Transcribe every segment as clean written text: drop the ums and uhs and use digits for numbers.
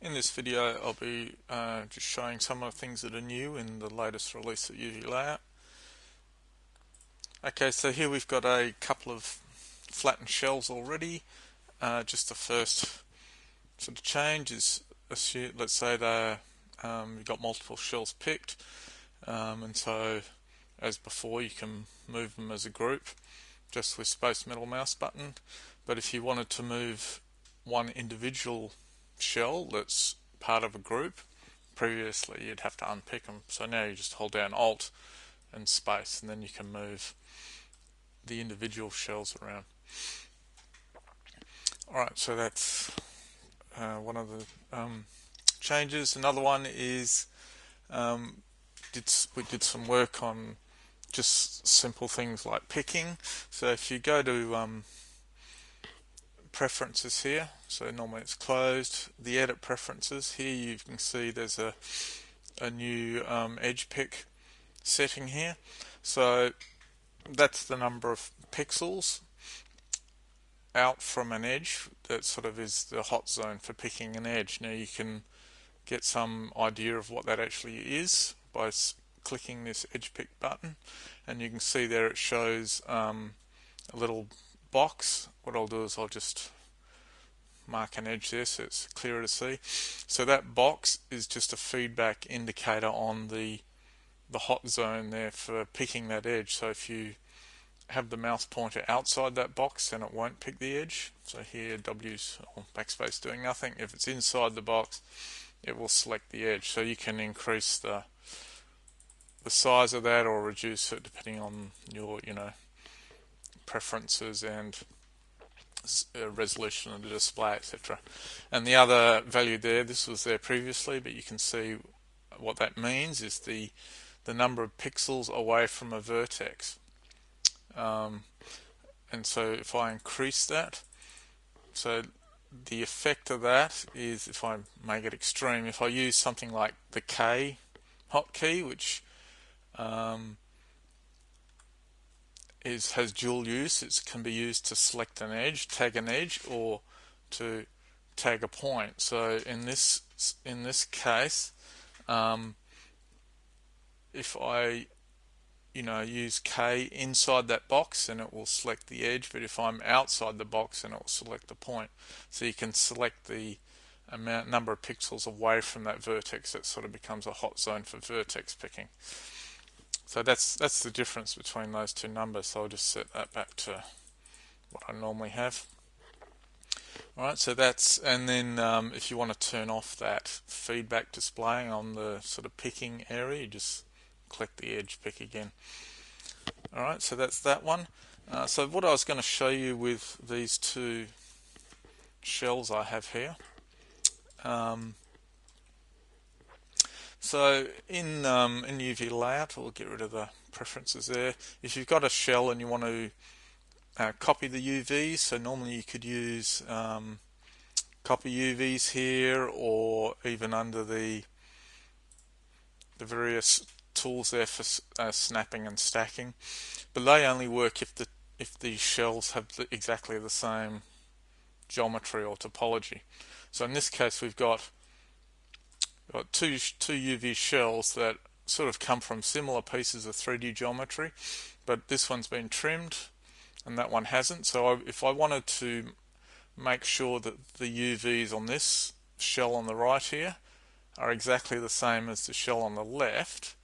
In this video I'll be just showing some of the things that are new in the latest release of UVLayout. Okay, so here we've got a couple of flattened shells already. Just the first sort of change is, let's say you've got multiple shells picked, and so as before you can move them as a group just with space middle mouse button. But if you wanted to move one individual shell that's part of a group, previously you'd have to unpick them. So now you just hold down Alt and space, and then you can move the individual shells around. Alright, so that's one of the changes. Another one is we did some work on just simple things like picking. So if you go to preferences here, so normally it's closed, the edit preferences, here you can see there's a new edge pick setting here. So that's the number of pixels out from an edge that sort of is the hot zone for picking an edge. Now you can get some idea of what that actually is by clicking this edge pick button, and you can see there it shows a little box. What I'll do is I'll just mark an edge there so it's clearer to see. So that box is just a feedback indicator on the hot zone there for picking that edge. So if you have the mouse pointer outside that box, then it won't pick the edge. So here W's or backspace doing nothing. If it's inside the box, it will select the edge. So you can increase the size of that or reduce it depending on your preferences and resolution of the display, etc. And the other value there, this was there previously, but you can see what that means is the number of pixels away from a vertex. And so if I increase that, so the effect of that is, if I make it extreme, if I use something like the K hotkey, which has dual use. It can be used to select an edge, tag an edge, or to tag a point. So in this case, if I use K inside that box, then it will select the edge, but if I'm outside the box, then it will select the point. So you can select the number of pixels away from that vertex. That sort of becomes a hot zone for vertex picking. So that's the difference between those two numbers. So I'll just set that back to what I normally have. Alright, so that's, and then if you want to turn off that feedback displaying on the sort of picking area, you just click the edge pick again. Alright, so that's that one. So what I was going to show you with these two shells I have here. So in UVLayout, we'll get rid of the preferences there. If you've got a shell and you want to copy the UVs, so normally you could use copy UVs here, or even under the various tools there for snapping and stacking. But they only work if the shells have exactly the same geometry or topology. So in this case, we've got two UV shells that sort of come from similar pieces of 3D geometry, but this one's been trimmed and that one hasn't. So if I wanted to make sure that the UVs on this shell on the right here are exactly the same as the shell on the left,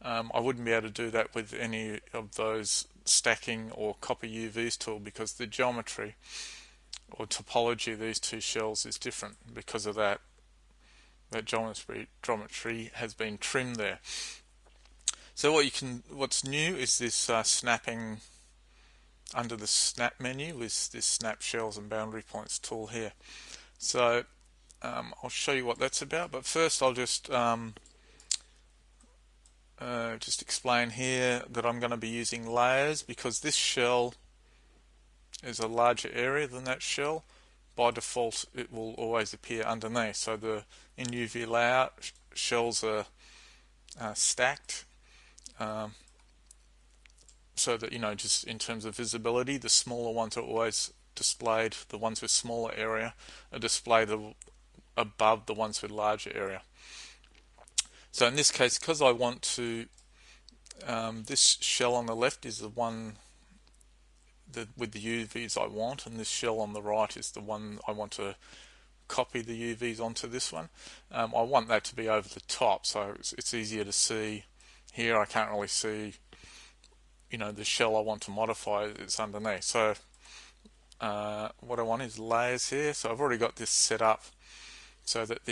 I wouldn't be able to do that with any of those stacking or copy UVs tool, because the geometry or topology of these two shells is different because of that geometry has been trimmed there. So what's new is this snapping under the snap menu with this snap shells and boundary points tool here. So I'll show you what that's about, but first I'll just explain here that I'm going to be using layers, because this shell is a larger area than that shell. By default it will always appear underneath. So in UVLayout, shells are stacked, so that just in terms of visibility, the smaller ones are always displayed. The ones with smaller area are displayed above the ones with larger area. So in this case, because I want to, this shell on the left is the one with the UVs I want, and this shell on the right is the one I want to copy the UVs onto this one. I want that to be over the top, so it's easier to see. Here I can't really see, the shell I want to modify is underneath. So what I want is layers here. So I've already got this set up so that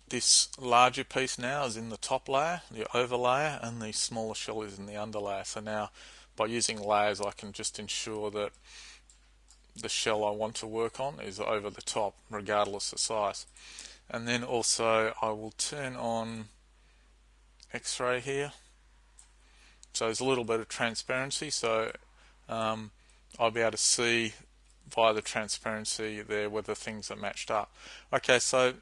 this larger piece now is in the top layer, the overlayer, and the smaller shell is in the underlayer. So now by using layers I can just ensure that the shell I want to work on is over the top regardless of size. And then also I will turn on X-ray here, so there's a little bit of transparency, so I'll be able to see via the transparency there whether things are matched up. Okay, so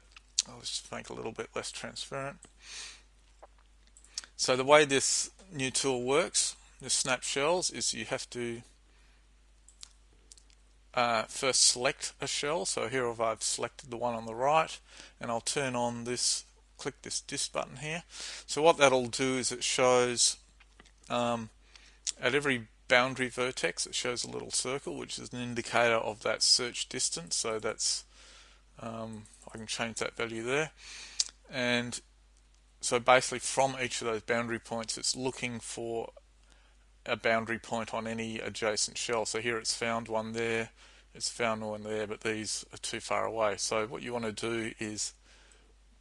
I'll just make it a little bit less transparent. So the way this new tool works, the snap shells, is you have to first select a shell. So here I've selected the one on the right, and I'll turn on this, click this disk button here. So what that'll do is it shows at every boundary vertex it shows a little circle, which is an indicator of that search distance. So that's I can change that value there, and so basically from each of those boundary points it's looking for a boundary point on any adjacent shell. So here it's found one there, it's found one there, but these are too far away. So what you want to do is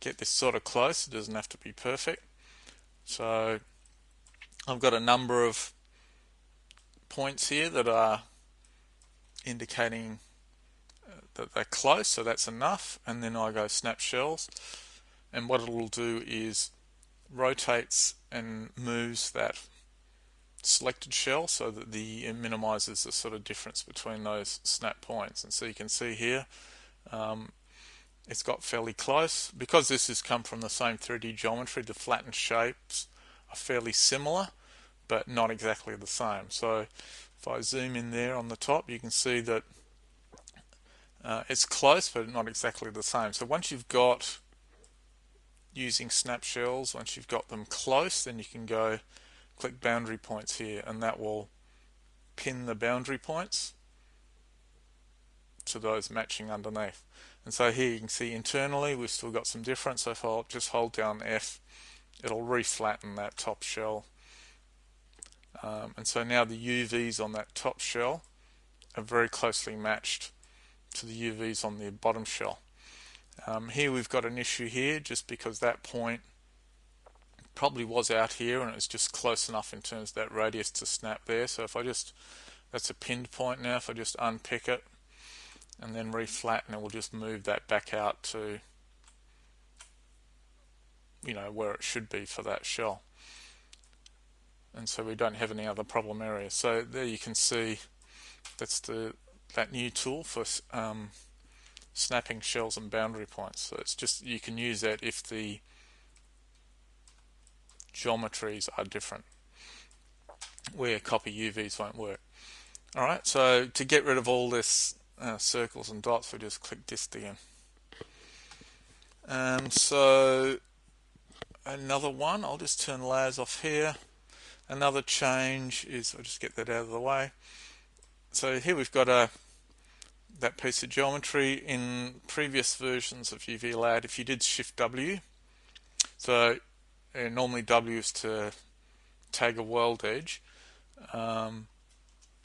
get this sort of close. It doesn't have to be perfect. So I've got a number of points here that are indicating that they're close, so that's enough, and then I go snap shells, and what it'll do is rotates and moves that selected shell so that it minimizes the sort of difference between those snap points. And so you can see here it's got fairly close. Because this has come from the same 3D geometry, the flattened shapes are fairly similar but not exactly the same. So if I zoom in there on the top, you can see that it's close but not exactly the same. So once you've got, using snap shells, once you've got them close, then you can go click boundary points here, and that will pin the boundary points to those matching underneath. And so here you can see internally we've still got some difference. So if I'll just hold down F, it'll reflatten that top shell. And so now the UVs on that top shell are very closely matched to the UVs on the bottom shell. Here we've got an issue here just because that point probably was out here and it's just close enough in terms of that radius to snap there. So if I just, that's a pinned point now, if I just unpick it and then reflatten, it will just move that back out to where it should be for that shell. And so we don't have any other problem areas. So there you can see that's that new tool for snapping shells and boundary points. So it's just, you can use that if the geometries are different, where copy UVs won't work. Alright, so to get rid of all this circles and dots, we just click disk again. So another one, I'll just turn layers off here. Another change is, I'll just get that out of the way. So here we've got that piece of geometry. In previous versions of UVLayout, if you did Shift W, so normally W is to tag a world edge,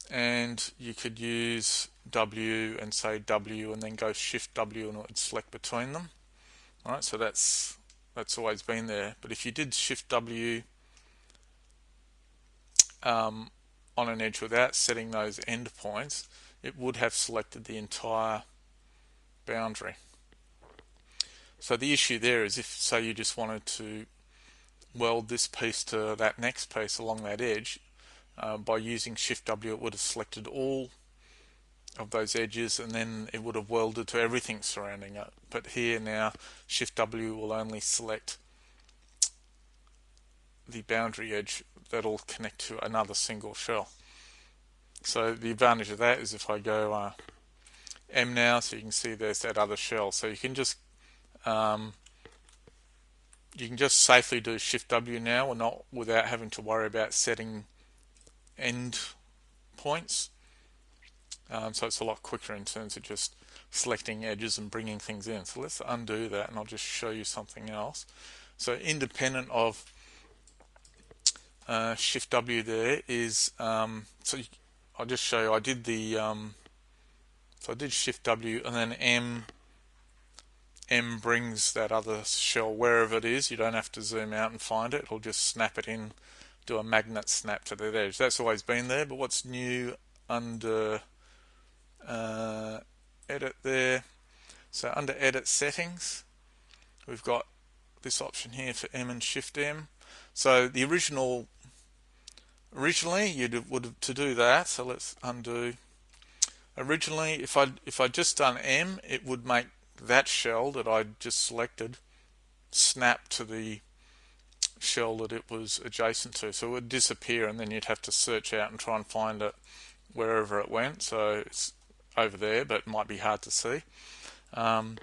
and you could use W and say W and then go Shift W and it would select between them. Alright, so that's always been there. But if you did Shift W on an edge without setting those endpoints, it would have selected the entire boundary. So the issue there is if, say, you just wanted to weld this piece to that next piece along that edge, by using Shift W it would have selected all of those edges and then it would have welded to everything surrounding it. But here now Shift W will only select the boundary edge that'll connect to another single shell. So the advantage of that is if I go M now, so you can see there's that other shell. So um, you can just safely do Shift W now, or not without having to worry about setting end points. So it's a lot quicker in terms of just selecting edges and bringing things in. So let's undo that, and I'll just show you something else. So independent of Shift W there is, I'll just show you, I did so I did Shift W and then M brings that other shell wherever it is. You don't have to zoom out and find it. It'll just snap it in, do a magnet snap to the edge. That's always been there, but what's new under edit there? So under edit settings, we've got this option here for M and Shift M. So the originally you would have to do that. So let's undo. Originally, if I just done M, it would make that shell that I just selected snap to the shell that it was adjacent to. So it would disappear, and then you'd have to search out and try and find it wherever it went. So it's over there, but it might be hard to see. And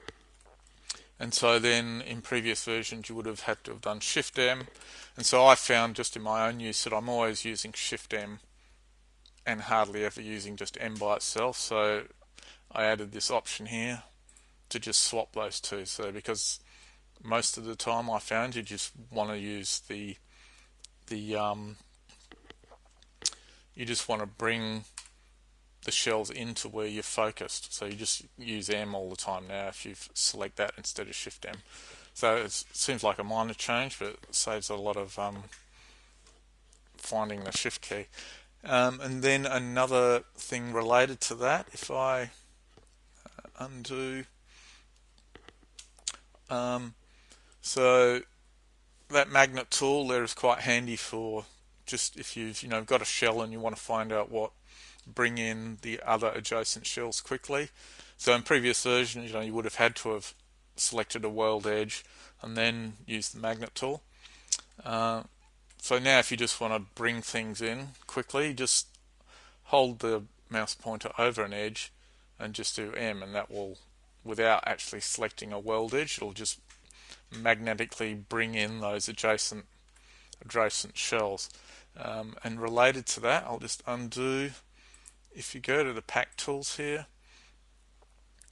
so then in previous versions you would have had to have done Shift M. And so I found just in my own use that I'm always using Shift M and hardly ever using just M by itself. So I added this option here to just swap those two. So because most of the time I found you just want to use you just want to bring the shells into where you're focused. So you just use M all the time now if you select that instead of Shift M. So it seems like a minor change, but it saves a lot of finding the Shift key. And then another thing related to that, if I undo, so that magnet tool there is quite handy for just if you've got a shell and you want to find out bring in the other adjacent shells quickly. So in previous versions, you would have had to have selected a world edge and then used the magnet tool. So now if you just want to bring things in quickly, just hold the mouse pointer over an edge and just do M, and that will, without actually selecting a world edge, it'll just magnetically bring in those adjacent shells. And related to that, I'll just undo. If you go to the pack tools here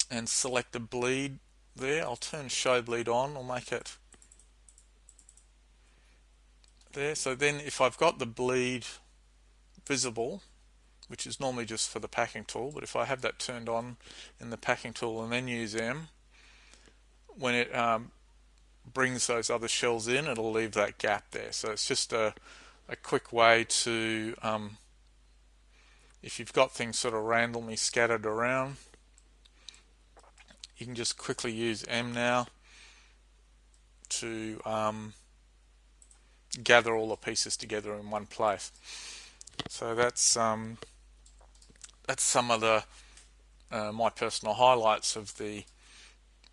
and select the bleed there, I'll turn show bleed on, or make it there. So then if I've got the bleed visible, which is normally just for the packing tool, but if I have that turned on in the packing tool and then use M, when it brings those other shells in, it'll leave that gap there. So it's just a quick way to, if you've got things sort of randomly scattered around, you can just quickly use M now to gather all the pieces together in one place. So that's some of the my personal highlights of the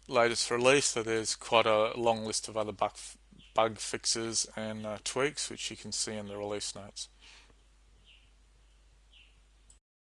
latest release. So there's quite a long list of other bug fixes and tweaks, which you can see in the release notes.